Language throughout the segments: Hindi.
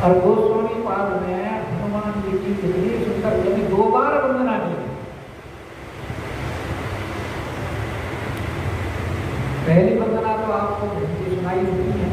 और गोस्वामी पाद में हनुमान जी की कितनी सुंदर, यानी 2 बार वंदना की। पहली वंदना तो आपको सुनाई होती है,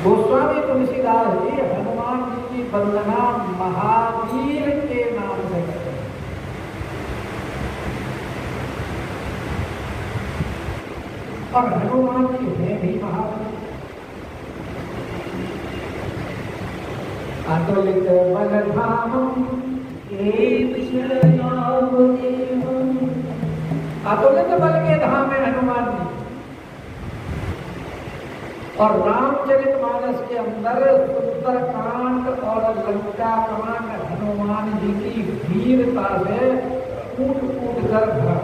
गोस्वामी तुलसीदास जी हनुमान जी की वंदना महावीर के नाम से करते हैं। और हनुमान जी है भी महावीर। अतुलित बलधामम अतुलित बल के धाम है हनुमान जी। और रामचरितमानस के अंदर सुंदरकांड और लंका कांड हनुमान जी की वीरता से कूट कूट कर भरा।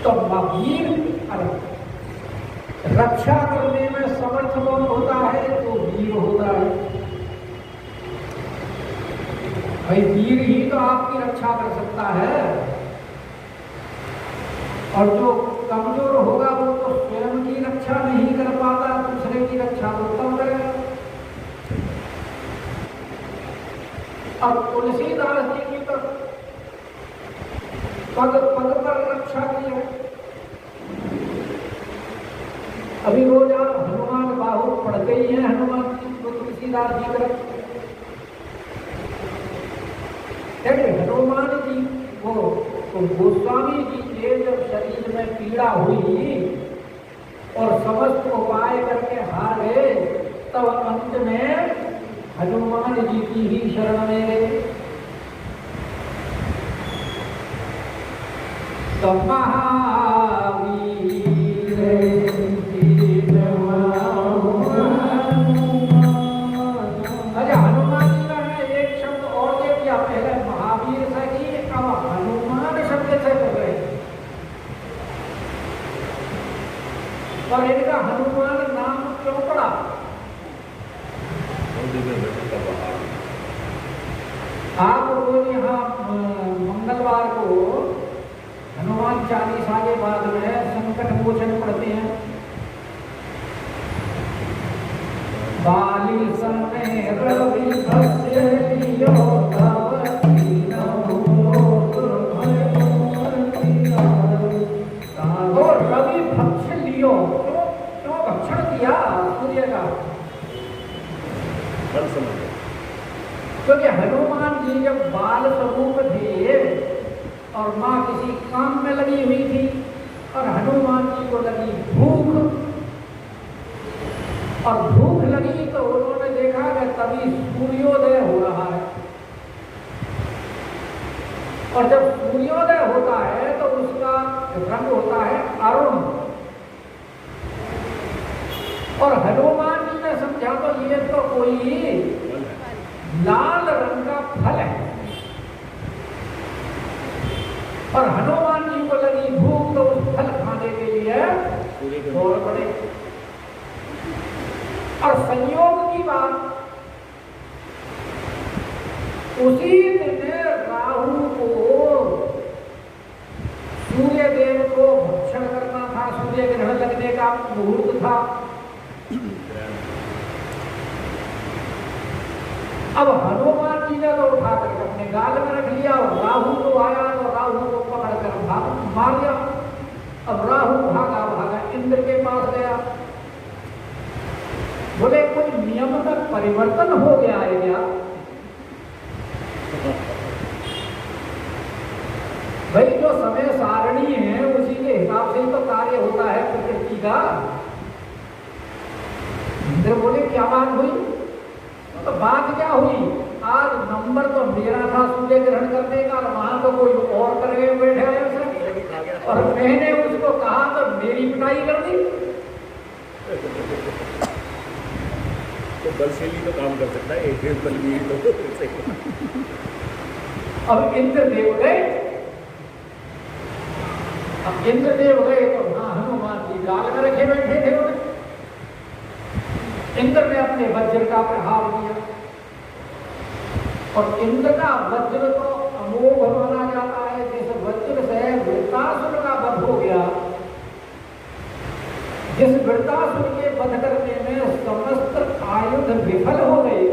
तो वीर रक्षा करने में समर्थ कौन होता है? तो वीर होता है। भाई वीर ही तो आपकी रक्षा कर सकता है। और जो कमजोर होगा वो तो इच्छा तो उत्तम करेगा। अब तुलसीदास जी की तो पग पग पर रक्षा की है। अभी रोज आप हनुमान बाहु पढ़ते ही हैं, हनुमान जी को तुलसीदास जी कर हनुमान जी को तो गोस्वामी जी के जब शरीर में पीड़ा हुई और समस्त उपाय करके हार गए, तब अंत में हनुमान जी की ही शरण में गए। तो महावीर हनुमान जी ने एक शब्द और दे दिया, पहले महावीर से की, अब हनुमान शब्द से कर रहे। और इनका हनुमान नाम क्यों पड़ा? आप रोज यहाँ मंगलवार को हनुमान चालीसा के बाद में संकट मोचन पढ़ते हैं। बाली समय रवि भक्ष्य लियो तव दीनहु तो रवि भक्ष्य लियो, क्यों भक्षण किया सूर्य का? क्योंकि हनुमान जी जब बाल स्वरूप थे और माँ किसी काम में लगी हुई थी और हनुमान जी को लगी भूख, और भूख लगी तो उन्होंने देखा कि तभी सूर्योदय हो रहा है, और जब सूर्योदय होता है तो उसका रंग होता है अरुण, और हनुमान जी ने समझा तो ये तो कोई लाल रंग का फल है, और हनुमान जी को लगी भूख तो उस फल खाने के लिए दौड़ पड़े। और संयोग की बात, उसी दिन राहु को सूर्य देव को भक्षण करना था, सूर्य ग्रहण लगने का मुहूर्त था। अब हनुमान जी ने तो उठा कर अपने गाल में रख लिया, और राहु को आया तो राहु को पकड़ कर मार दिया। अब राहु भागा इंद्र के पास गया, बोले कोई नियम में परिवर्तन हो गया है क्या? भाई जो समय सारणी है उसी के हिसाब से ही तो कार्य होता है प्रकृति का। इंद्र बोले क्या बात हुई? तो बात क्या हुई? आज नंबर तो मेरा था सूर्य ग्रहण करने का, और वहां तो कोई और करके बैठे हैं उसे, और मैंने उसको कहा तो मेरी पिटाई कर दी। तो बलशाली तो काम कर सकता है, एक बलवीर तो अब इंद्रदेव गए, अब इंद्रदेव गए तो हाँ हनुमान जी गाल में रखे बैठे थे उन्हें। इंद्र ने अपने वज्र का प्रहार किया, और इंद्र का वज्र तो अमोघ माना जाता है। जिस वज्र से वृत्तासुर का वध हो गया, जिस वृत्तासुर के वध करने में समस्त आयुध विफल हो गए,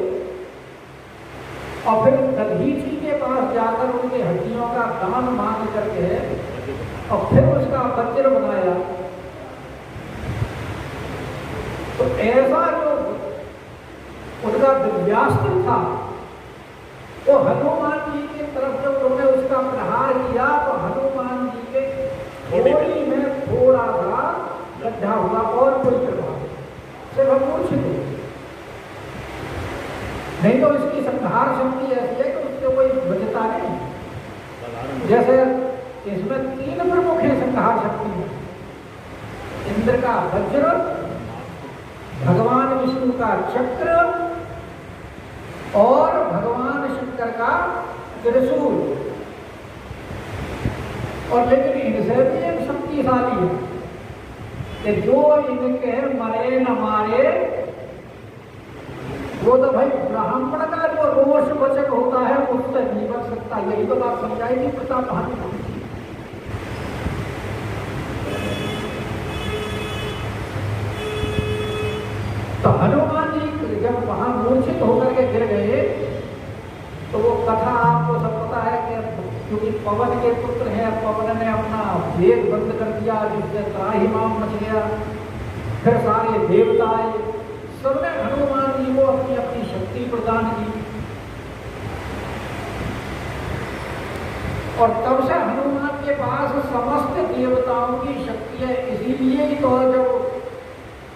और फिर दधीची के पास जाकर उनके हड्डियों का दान मांग करके और फिर उसका वज्र बनाया, तो ऐसा जो उनका दिव्यास्त्र था वो हनुमान जी की तरफ जब उन्होंने उसका प्रहार किया तो हनुमान जी के थोड़ी में थोड़ा सा गड्ढा हुआ, और कोई प्रभाव सिर्फ मूर्छित हुई। नहीं तो इसकी संहार शक्ति ऐसी है कि उससे कोई बचता नहीं। जैसे इसमें 3 प्रमुख है संहार शक्ति में, इंद्र का वज्र, भगवान विष्णु का चक्र, और भगवान शंकर का त्रिशूल। और लेकिन इनसे भी एक शक्तिशाली है कि जो इनके मरे न मारे, वो तो भाई ब्राह्मण का जो रोष वचन होता है उससे नहीं बच सकता। यही तो बात समझाई थी प्रताप भानु। तो क्योंकि पवन के पुत्र हैं, पवन ने अपना वेग बंद कर दिया जिससे त्राहिमाम मच गया। फिर सारे देवता आए, सबने हनुमान जी को अपनी अपनी शक्ति प्रदान की और तब से हनुमान के पास समस्त देवताओं की शक्ति है। इसीलिए ही तो जब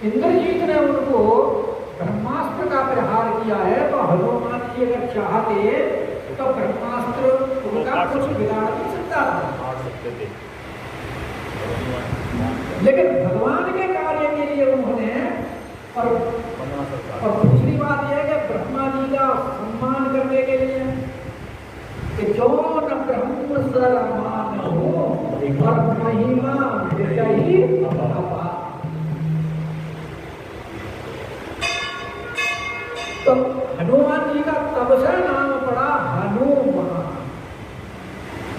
इंद्रजीत ने उनको ब्रह्मास्त्र का प्रहार किया है तो हनुमान जी अगर चाहते तो ब्रह्मास्त्र उनका कुछ बिगाड़ नहीं सकता था, लेकिन भगवान के कार्य के लिए उन्होंने और दूसरी बात यह है कि ब्रह्मा जी का सम्मान करने के लिए कि जो न ब्रह्म समान हो और महिमा ही अपार। तो हनुमान जी का तब से नाम पड़ा हनुमान।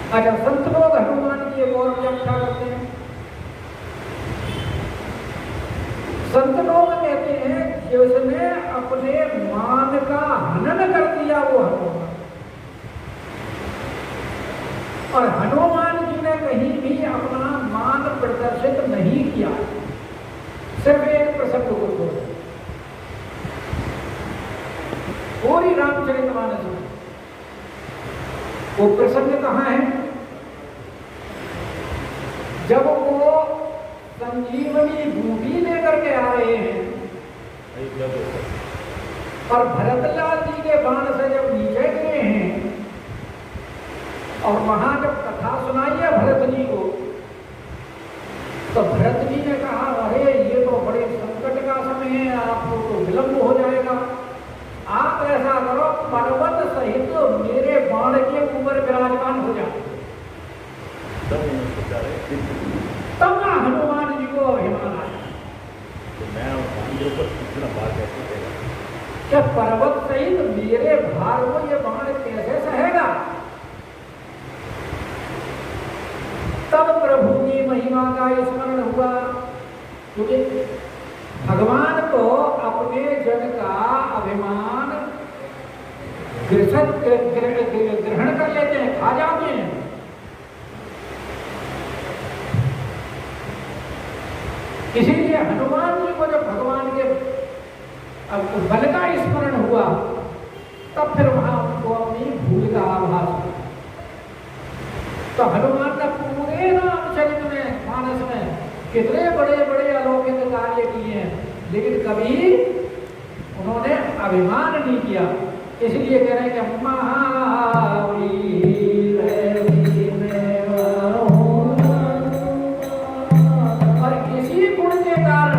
अच्छा, संत लोग हनुमान की एक और व्याख्या करते हैं। संत लोग कहते हैं जिसने अपने मान का हनन कर दिया वो हनुमान। और हनुमान जी ने कहीं भी अपना मान प्रदर्शित नहीं किया, सिर्फ एक प्रसंग को छोड़ पूरी रामचरितमानस में। वो प्रसंग कहाँ है? जब वो संजीवनी बूटी लेकर के आ रहे हैं और भरतलाल जी के बाण से जब नीचे गिरे हैं और वहां जब कथा सुनाई है भरत जी को, तो भरत जी ने कहा अरे ये तो बड़े संकट का समय है, आपको तो विलंब हो जाएगा, आप ऐसा करो पर्वत सहित मेरे बाण के ऊपर विराजमान हो जाए। तब ना हनुमान जी को अभिमान आया क्या पर्वत सहित मेरे भार को ये बाण कैसे सहेगा। तब प्रभु की महिमा का स्मरण हुआ, क्योंकि भगवान तो अपने जन का अभिमान ग्रहण कर लेते हैं, खा जाते हैं। इसीलिए हनुमान जी को जब भगवान के बल का स्मरण हुआ तब फिर वहां उनको अपनी भूल का आभास हुआ। तो हनुमान ने पूरे रामचरित में मानस में कितने बड़े बड़े अलौकिक कार्य किए हैं, लेकिन कभी उन्होंने अभिमान नहीं किया। इसलिए कह रहे हैं कि महावीर और इसी गुण के कारण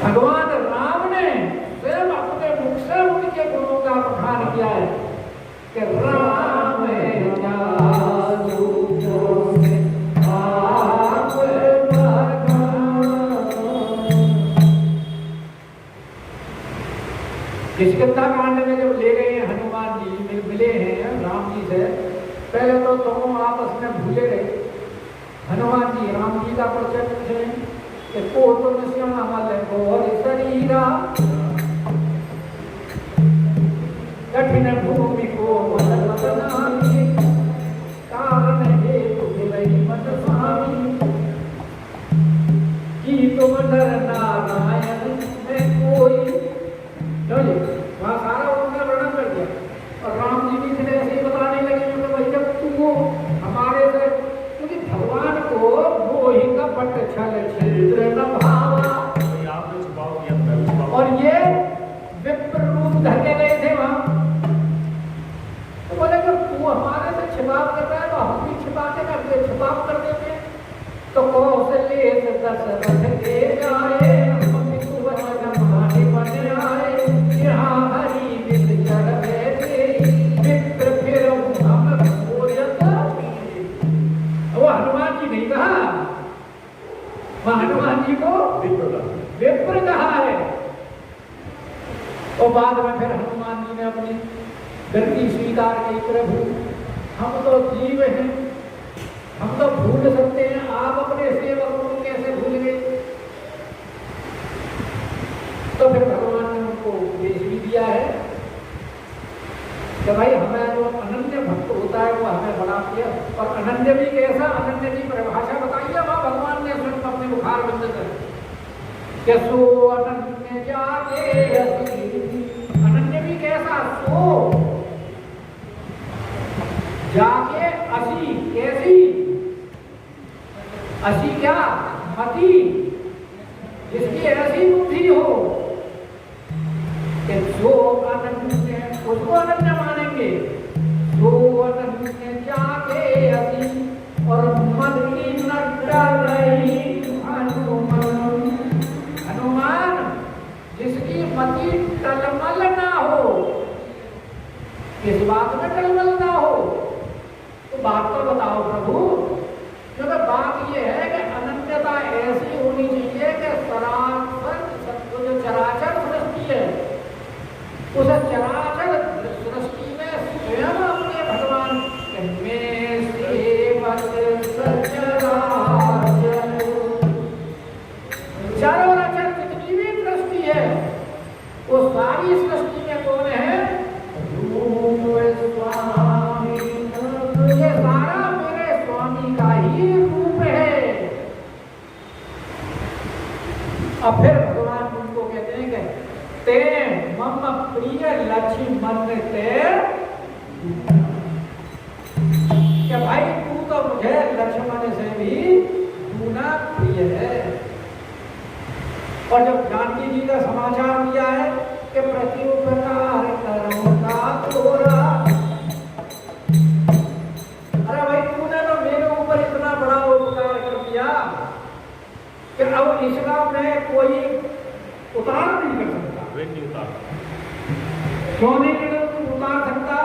भगवान राम ने स्वयं अपने मुख से उनके गुणों का बखान किया है कि राम किष्किंधा कांड में जब ले गए हैं हनुमान जी मिले हैं राम जी से, पहले तो दोनों आपस में भूले गए। हनुमान जी राम जी का परिचय पूछे कि को तो श्यामल गौर शरीरा कठिन भूमि को मदनामी कारण हे तुम मत स्वामी की तुम नर नारायण में कोई। वहाँ सारा उनका वर्णन कर दिया और राम जी भी ऐसे ही बताने लगे कि भाई जब तू हमारे से, क्योंकि भगवान को वो ही का पट छल छिद्र न भावा और ये विप्र रूप धर के गए थे वहां। तो बोले कि तू हमारे से छिपाव कर रहा है तो हम भी छिपाते करते छिपाव कर देते। तो कौशल्य दशरथ के जाए हनुमान जी को विप्र कहा है। और बाद में फिर हनुमान जी ने अपनी गलती स्वीकार की, प्रभु हम तो जीव हैं, हम तो भूल सकते हैं, आप अपने सेवकों को कैसे भूल गए। तो फिर भगवान ने उनको उपदेश भी दिया है कि भाई हमें जो अनन्य और अनन्य भी कैसा, अनन्य की परिभाषा बताइए वहां भगवान ने स्वयं अपने मुखार बंद कर के सो अनन्य जाके अनन्य भी कैसा, सो जाके असी कैसी, असी क्या मति, जिसकी ऐसी बुद्धि हो कि जो अनन्य उसको अनन्य मानेंगे, जो अनन्य जाके असी और मन की न डर रही हनुमान, हनुमान जिसकी मति टलमल ना हो, किस बात में टलमल ना हो, तो बात तो बताओ प्रभु। क्योंकि बात ये है कि अनन्यता ऐसी होनी चाहिए कि सरासर जो चराचर सृष्टि है उस चराचर सृष्टि में स्वयं अपने भगवान में सेवक सचराचर, चराचर जितनी भी सृष्टि है वो सारी सृष्टि में कौन है, स्वामी, ये सारा मेरे स्वामी का ही रूप है। अब फिर भगवान उनको कहते हैं कि ते मम प्रिय लक्ष्मण ते, क्या भाई तू तो मुझे लक्ष्मण से भी दूना प्रिय है। और जब जानकी जी का समाचार दिया है कि प्रत्युपकार करूंगा तोरा, अरे भाई तूने तो मेरे ऊपर इतना बड़ा उपकार कर दिया कि अब इसका मैं कोई उतार नहीं कर सकता। क्यों नहीं उतार सकता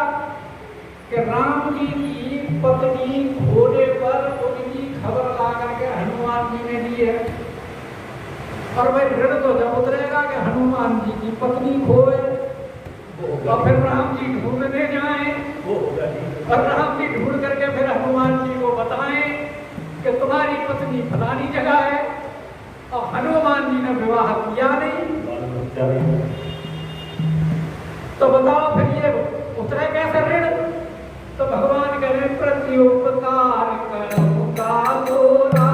कि राम जी की पत्नी घोड़े पर उनकी खबर ला करके हनुमान जी ने दी है, और वह ऋण तो जब उतरेगा कि हनुमान जी की पत्नी खोए और फिर राम जी ढूंढने जाएं, और राम जी ढूंढ करके फिर हनुमान जी को बताएं कि तुम्हारी पत्नी फलानी जगह है, और हनुमान जी ने विवाह किया नहीं, तो बताओ फिर ये उतरे कैसे ऋण। तो भगवान कह रहे प्रत्युपकार करूंगा तोरा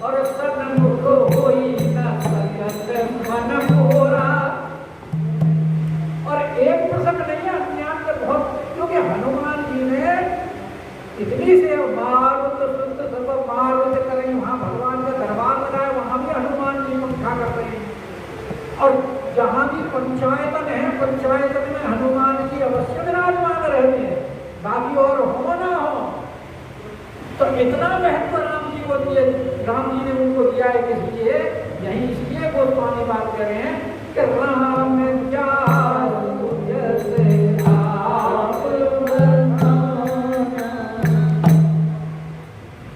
और सन्मुख होई न सकत मन मोरा। और एक प्रसंग नहीं है, अन्य बहुत, क्योंकि हनुमान जी ने इतनी से मारुत शुद्ध सब मारुत करें, वहां भगवान का दरबार लगाया, वहां भी हनुमान जी पंखा कर रहे हैं, और जहां भी पंचायतन है पंचायतन में हनुमान जी अवश्य विराजमान रहते हैं, बाकी और हो ना हो। तो इतना महत्व राम जी को दिए, राम जी ने उनको दिया है किस लिए, यही इसलिए गोस्वामी बात कर रहे हैं कि राम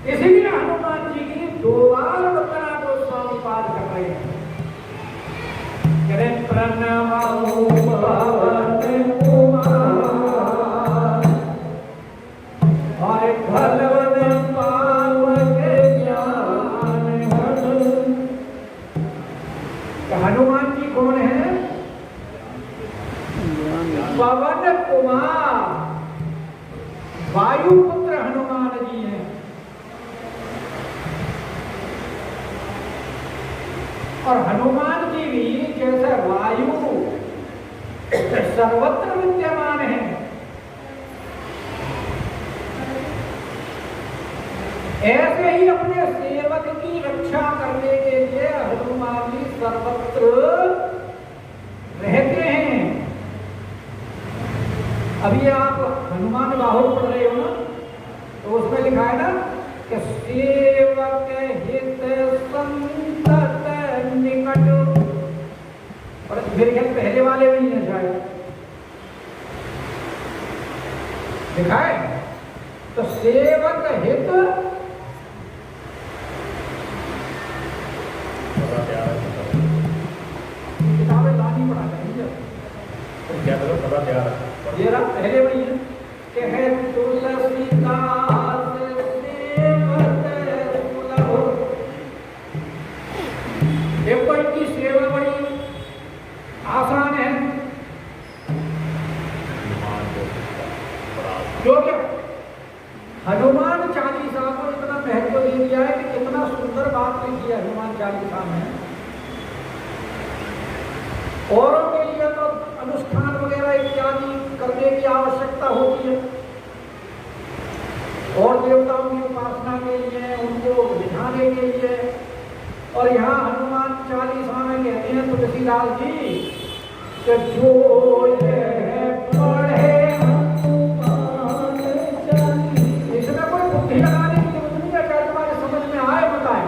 इसीलिए हनुमान जी की दो बार वंदना गोस्वामी पाठ कर रहे हैं। प्रणव पवन कुमार और भगवत पावक ज्ञान घन। हनुमान जी कौन है, पवन कुमार, वायुपुत्र हनुमान जी हैं। और हनुमान जी भी जैसे वायु सर्वत्र विद्यमान है, ऐसे ही अपने सेवक की रक्षा करने के लिए हनुमान जी सर्वत्र रहते हैं। अभी आप हनुमान बाहुर पढ़ रहे हो ना, तो उसमें लिखा है ना कि सेवक हित संतत निकट, और मेरे ख्याल पहले वाले में ही है शायद लिखा है। तो सेवक हित किताबें लानी पड़ा चाहिए, क्या करो पता तैयार है, ये रहा पहले में ही है कि है तुलसीदास सेवक सुलभ। देखो इनकी सेवा बड़ी आसान है, जो कि हनुमान दिया है कि कितना सुंदर बात लिखी है हनुमान चालीसा में। औरों के लिए तो अनुष्ठान वगैरह इत्यादि करने की आवश्यकता होती है, और देवताओं की उपासना के लिए, उनको दिखाने के लिए। और यहाँ हनुमान चालीसा में कहते हैं तुलसीदास जी कि जो ये पढ़े हनुमान चालीसा, इसमें कोई बुद्धि लगाने की जरूरत नहीं है, चाहे तुम्हारे समझ में आए बताए।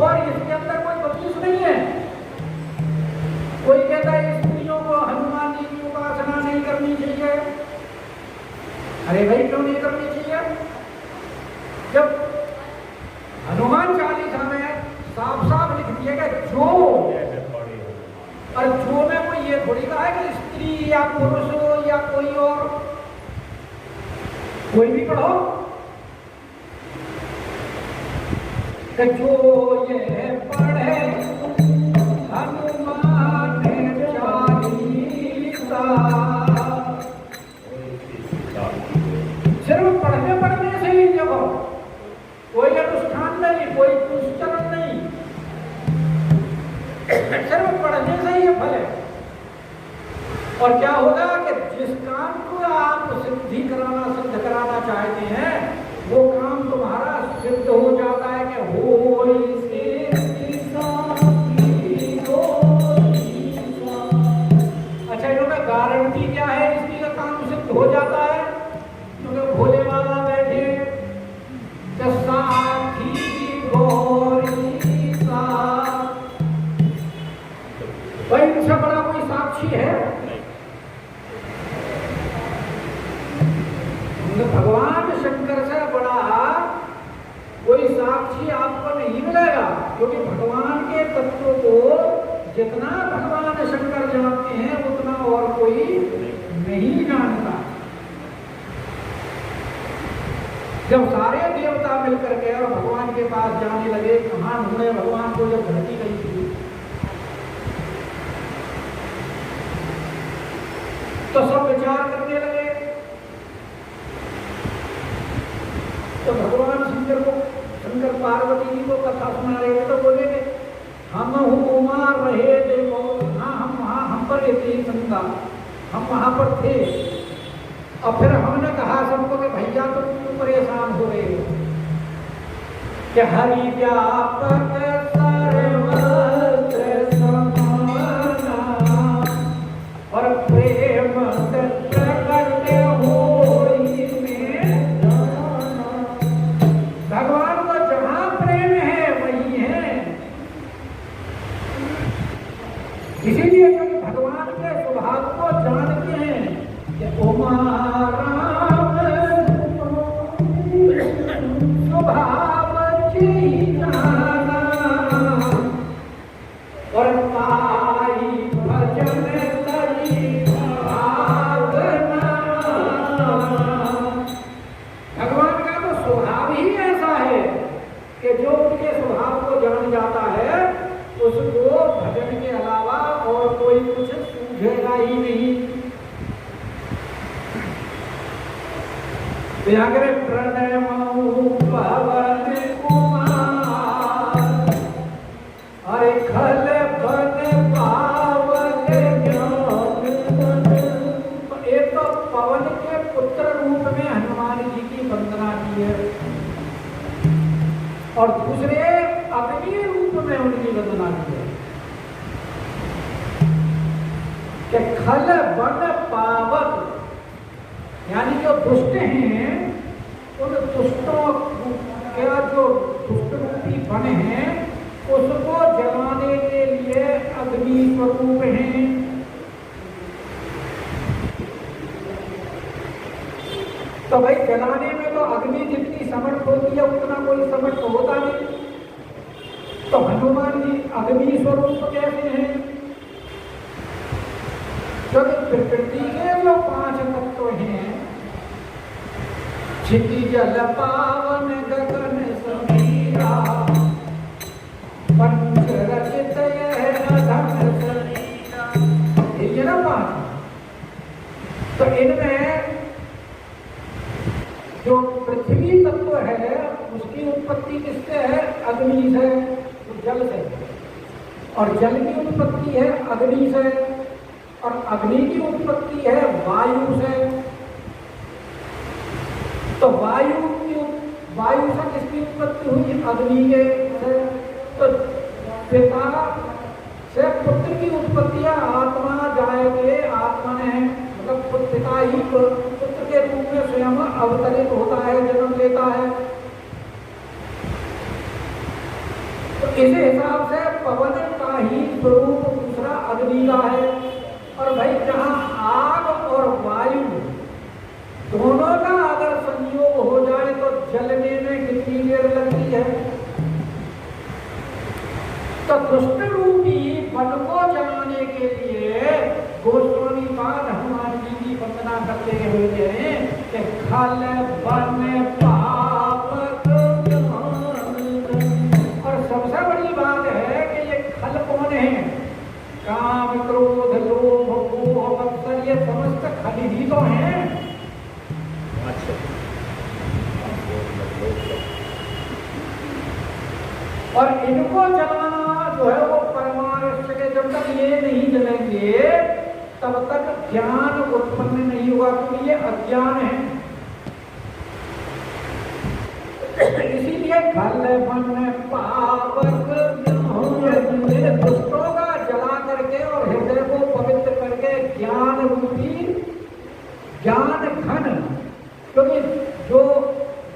और इसके अंदर कोई बदलिश नहीं है। कोई कहता है स्त्रियों को हनुमान जी की उपासना नहीं करनी चाहिए। अरे भाई क्यों नहीं करनी चाहिए? जब हनुमान चालीसा में साफ साफ लिख दिया कि जो, और जो में कोई ये थोड़ी कहा है कि स्त्री या पुरुष हो या कोई और, कोई भी पढ़ो कि जो ये पढ़े हनुमान चालीसा। सिर्फ पढ़ने से ही देखो, कोई अनुष्ठान नहीं, कोई पुष्करण नहीं, सिर्फ पढ़ने से ही फल है। और क्या होगा कि जिस काम को आप सिद्ध कराना चाहते हैं, वो काम तुम्हारा सिद्ध हो जाता है कि हो अच्छा। इन्होंने गारंटी क्या है इसकी का काम सिद्ध हो जाता है? क्योंकि भोले बाबा बैठे साथी गौरी सा, भाई इनसे बड़ा कोई साक्षी है? भगवान शंकर से बड़ा कोई साक्षी आपको नहीं मिलेगा, क्योंकि भगवान के तत्व को जितना भगवान शंकर जानते हैं उतना और कोई नहीं जानता। जब सारे देवता मिलकर के और भगवान के पास जाने लगे, कहाँ ढूंढे भगवान को, जब धरती गई थी तो सब विचार करने लगे। तो भगवान शंकर पार्वती जी को कथा सुना रहे थे, तो बोले हम उमा रहे थे, हाँ हम पर इतनी संगा, हम वहां पर थे। और फिर हमने कहा सबको कि भैया तुम क्यों परेशान हो रहे हो, कि हरि व्यापक सर्वत्र समाना और प्रेम करते हो। भगवान को जहां प्रेम है वही है। इसीलिए क्योंकि भगवान के स्वभाव को जानते हैं कि उमा राम स्वभाव जाना और पाई भजन तरी भावना। भगवान का तो स्वभाव ही ऐसा है कि जो उनके स्वभाव को जान जाता है उसको भजन के अलावा और कोई कुछ सूझेगा ही नहीं। व्याघ्र प्रणय पवन कुमार, अरे खल बन पावन ज्ञान। एक तो पवन के पुत्र रूप में हनुमान जी की वंदना की है, और दूसरे अग्नि रूप में उनकी वंदना की है कि खल बन पावन, यानी जो दुष्ट हैं उन दुष्टों का जो दुष्ट रूपी बन हैं उसको जलाने के लिए अग्नि स्वरूप हैं। तो भाई जलाने में तो अग्नि जितनी समर्थ होती है उतना कोई समर्थ होता नहीं, तो हनुमान जी अग्नि स्वरूप कैसे हैं? क्योंकि प्रकृति के जो 5 तत्व हैं, क्षिति जल पावन गगन समीरा, पंच रचित यह अधम शरीरा, ये ना 5। तो इनमें जो पृथ्वी तत्व है उसकी उत्पत्ति किससे है? अग्नि से, तो जल से। और जल की उत्पत्ति है अग्नि से, और अग्नि की उत्पत्ति है वायु से। तो वायु से किसकी उत्पत्ति हुई? अग्नि के से। तो पिता से पुत्र की उत्पत्ति है, आत्मा जाएंगे, आत्मा ने मतलब पिता ही पुत्र के रूप में स्वयं अवतरित होता है, जन्म लेता है। तो इस हिसाब से पवन का ही स्वरूप दूसरा अग्नि का है। और भाई जहां आग और वायु दोनों का अगर संयोग हो जाए तो जलने में कितनी देर लगती है? तो दुष्ट रूपी वन को जलाने के लिए गोस्वामी पाद हनुमान जी की वंदना करते हुए हैं कि खल वन पाप। और सबसे बड़ी बात है कि ये खल कौन है? काम, क्रोध, लोभ, मोह, मत्सर, ये समस्त खल ही तो हैं। और इनको जलाना जो है वो परमार्थ के, जब तक ये नहीं जलेंगे तब तक ज्ञान उत्पन्न नहीं हुआ, क्योंकि ये अज्ञान है। इसीलिए खल वन पावक दुष्टों का जला करके और हृदय को पवित्र करके ज्ञान रूपी ज्ञान घन, क्योंकि जो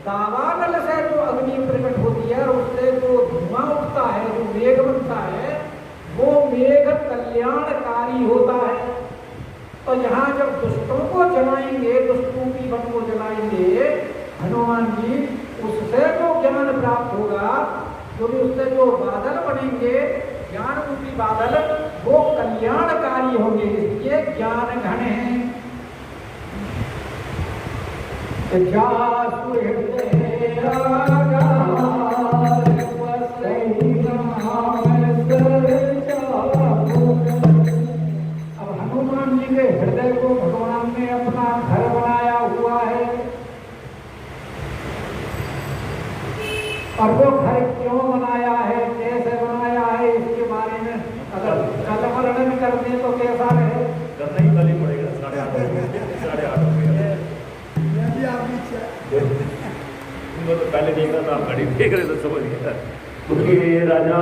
दावानल से जो अग्नि प्रकट होती है और उससे जो धुआं उठता है, जो मेघ बनता है, वो मेघ कल्याणकारी होता है। तो यहाँ जब दुष्टों को जलाएंगे, दुष्टों की वन को जलाएंगे हनुमान जी, उससे जो ज्ञान प्राप्त होगा, जो भी उससे जो बादल बनेंगे, ज्ञान रूपी बादल, वो कल्याणकारी होंगे, इसलिए ज्ञान घन है। जासु हृदय अब हनुमान जी के हृदय को भगवान ने अपना घर बनाया हुआ है। और वो घर क्यों बनाया है, कैसे बनाया है, इसके बारे में अगर कल वर्णन कर दें तो कैसा रहे? करना ही कल ही पड़ेगा। 8:30 हो गया। तो पहले देखा था, आप घड़ी देख रहे तो समझ गया। राजा